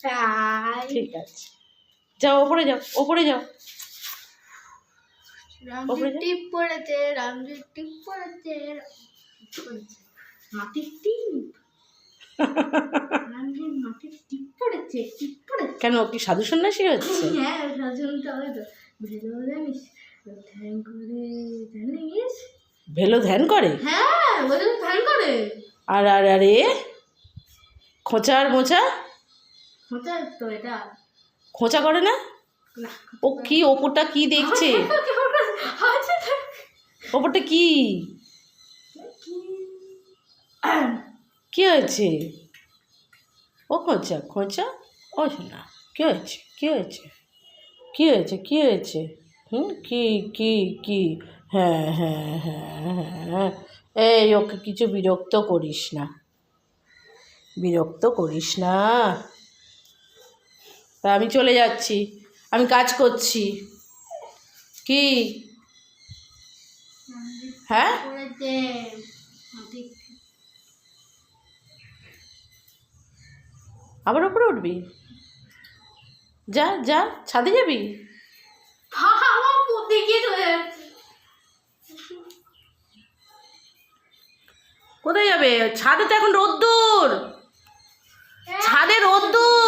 তাই ঠিক আছে, যাও ওপরে যাও, ওপরে যাও। রামজি টিপ পড়েছে, রামজি টিপ পড়েছে, মাটির টিপ, রামজি মাটির টিপ পড়েছে, টিপ পড়েছে। কেন, কি সাধু সন্ন্যাসী হচ্ছে? হ্যাঁ সাজনটা হবে তো ভেলো জানিস, ধ্যান করে জানিস, ভেলো ধ্যান করে? হ্যাঁ ওদের ধ্যান করে। আর আর আরে খোঁচা আর মোচা? খোঁচা তো এটা খোঁচা করে না? না, ও কি ওপরটা কি দেখছে? ওপরটা কি কি হয়েছে? ও খোঁচা খোঁচা, ও শোনা, কি হয়েছে, কি হয়েছে, কি হয়েছে, কি হয়েছে? কি কি কি? হ্যাঁ হ্যাঁ হ্যাঁ হ্যাঁ, এই ওকে কিছু বিরক্ত করিস না, বিরক্ত করিস না। তা আমি চলে যাচ্ছি, আমি কাজ করছি। কি? হ্যাঁ, পড়েছে মাটির আবার ওপরে উঠবি? যা যা, ছাদে যাবি? আমার পড়তে গিয়ে চলে যাচ্ছে। কোথায় যাবে? ছাদে তো এখন রোদ্দুর, ছাদে রোদ্দুর।